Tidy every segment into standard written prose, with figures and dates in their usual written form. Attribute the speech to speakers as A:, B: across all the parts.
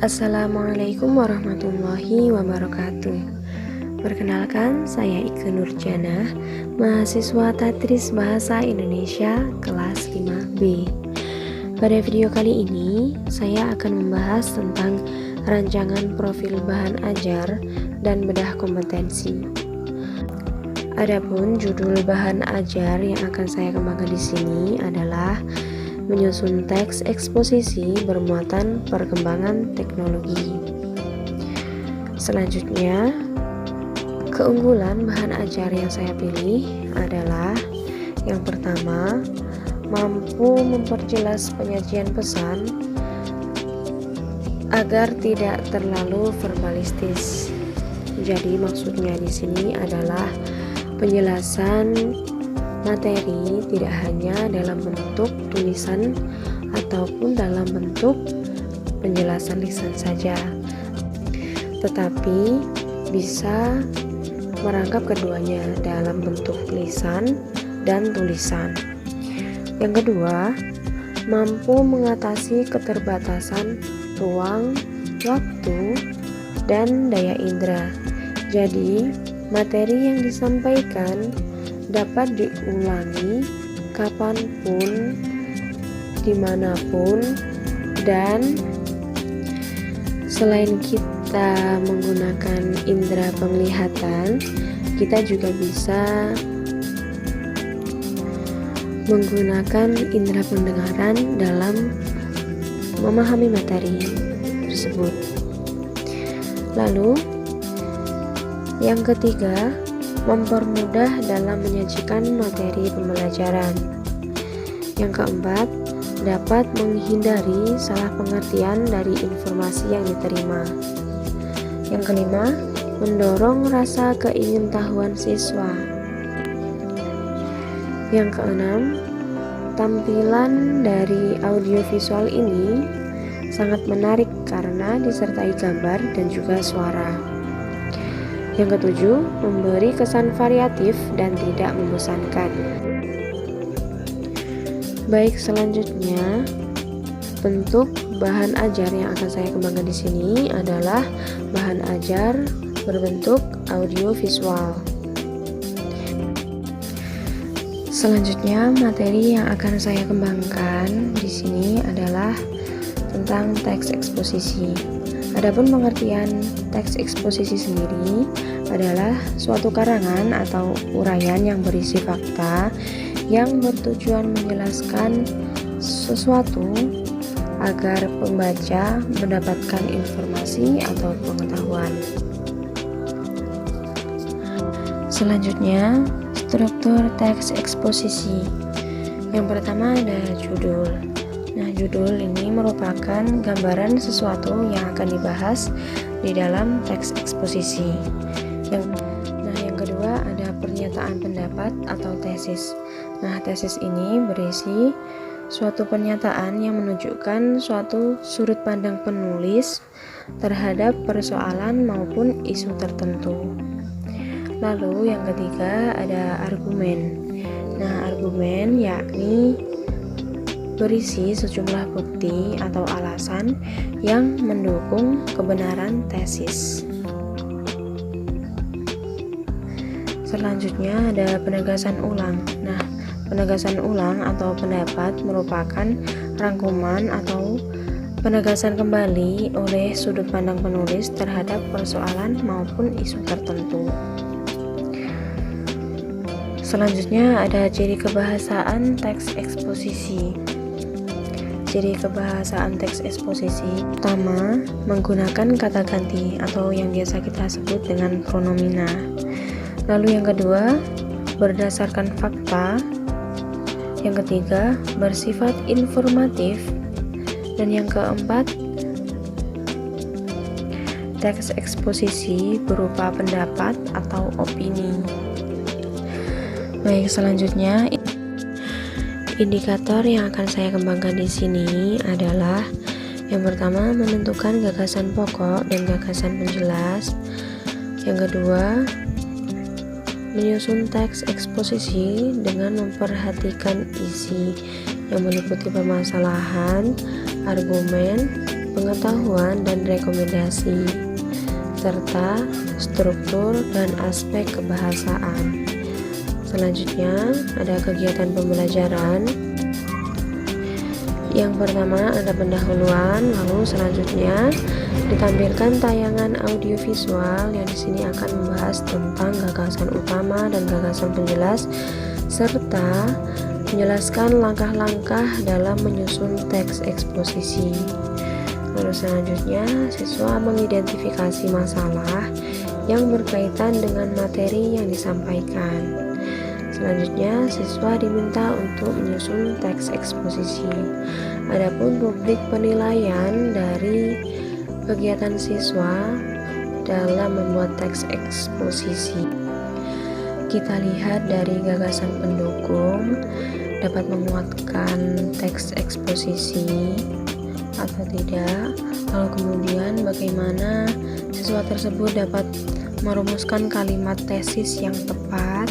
A: Assalamualaikum warahmatullahi wabarakatuh. Perkenalkan, saya Ikke Nurjana, mahasiswa Tadris Bahasa Indonesia kelas 5B. Pada video kali ini, saya akan membahas tentang rancangan profil bahan ajar dan bedah kompetensi. Adapun judul bahan ajar yang akan saya kembangkan di sini adalah menyusun teks eksposisi bermuatan perkembangan teknologi. Selanjutnya, keunggulan bahan ajar yang saya pilih adalah yang pertama, mampu memperjelas penyajian pesan agar tidak terlalu verbalistis. Jadi maksudnya di sini adalah penjelasan materi tidak hanya dalam bentuk tulisan ataupun dalam bentuk penjelasan lisan saja, tetapi bisa merangkap keduanya dalam bentuk lisan dan tulisan. Yang kedua, mampu mengatasi keterbatasan ruang, waktu, dan daya indera. Jadi, materi yang disampaikan dapat diulangi kapanpun, dimanapun, dan selain kita menggunakan indera penglihatan, kita juga bisa menggunakan indera pendengaran dalam memahami materi tersebut. Lalu, yang ketiga, mempermudah dalam menyajikan materi pembelajaran. Yang keempat, dapat menghindari salah pengertian dari informasi yang diterima. Yang kelima, mendorong rasa keingintahuan siswa. Yang keenam, tampilan dari audiovisual ini sangat menarik karena disertai gambar dan juga suara. Yang ketujuh, memberi kesan variatif dan tidak membosankan. Baik, selanjutnya bentuk bahan ajar yang akan saya kembangkan di sini adalah bahan ajar berbentuk audio visual. Selanjutnya, materi yang akan saya kembangkan di sini adalah tentang teks eksposisi. Adapun pengertian teks eksposisi sendiri adalah suatu karangan atau uraian yang berisi fakta yang bertujuan menjelaskan sesuatu agar pembaca mendapatkan informasi atau pengetahuan. Selanjutnya, struktur teks eksposisi. Yang pertama ada judul. Nah, judul ini merupakan gambaran sesuatu yang akan dibahas di dalam teks eksposisi. Yang kedua ada pernyataan pendapat atau tesis. Nah, tesis ini berisi suatu pernyataan yang menunjukkan suatu sudut pandang penulis terhadap persoalan maupun isu tertentu. Lalu yang ketiga ada argumen. Nah, argumen yakni berisi sejumlah bukti atau alasan yang mendukung kebenaran tesis. Selanjutnya ada penegasan ulang. Nah, penegasan ulang atau pendapat merupakan rangkuman atau penegasan kembali oleh sudut pandang penulis terhadap persoalan maupun isu tertentu. Selanjutnya ada ciri kebahasaan teks eksposisi. Ciri kebahasaan teks eksposisi pertama, menggunakan kata ganti atau yang biasa kita sebut dengan pronomina. Lalu yang kedua, berdasarkan fakta. Yang ketiga, bersifat informatif. Dan yang keempat, teks eksposisi berupa pendapat atau opini. Baik, selanjutnya indikator yang akan saya kembangkan di sini adalah yang pertama, menentukan gagasan pokok dan gagasan penjelas. Yang kedua, menyusun teks eksposisi dengan memperhatikan isi yang meliputi permasalahan, argumen, pengetahuan dan rekomendasi, serta struktur dan aspek kebahasaan. Selanjutnya ada kegiatan pembelajaran. Yang pertama ada pendahuluan, lalu selanjutnya ditampilkan tayangan audiovisual yang di sini akan membahas tentang gagasan utama dan gagasan penjelas serta menjelaskan langkah-langkah dalam menyusun teks eksposisi. Lalu selanjutnya siswa mengidentifikasi masalah yang berkaitan dengan materi yang disampaikan. Selanjutnya, siswa diminta untuk menyusun teks eksposisi. Adapun rubrik penilaian dari kegiatan siswa dalam membuat teks eksposisi. Kita lihat dari gagasan pendukung dapat menguatkan teks eksposisi atau tidak. Lalu kemudian bagaimana siswa tersebut dapat merumuskan kalimat tesis yang tepat.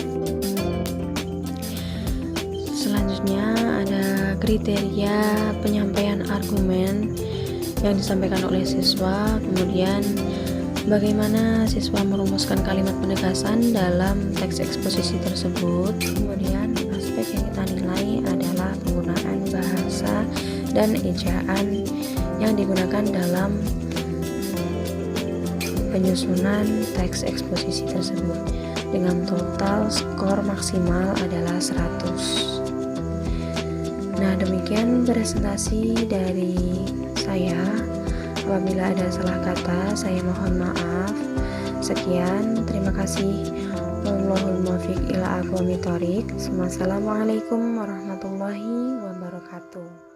A: Selanjutnya ada kriteria penyampaian argumen yang disampaikan oleh siswa, kemudian bagaimana siswa merumuskan kalimat penegasan dalam teks eksposisi tersebut. Kemudian aspek yang kita nilai adalah penggunaan bahasa dan ejaan yang digunakan dalam penyusunan teks eksposisi tersebut. Dengan total skor maksimal adalah 100. Nah, demikian presentasi dari saya. Apabila ada salah kata, saya mohon maaf. Sekian, terima kasih. Wallahul muwaffiq ila aqwamit thoriq. Wassalamualaikum warahmatullahi wabarakatuh.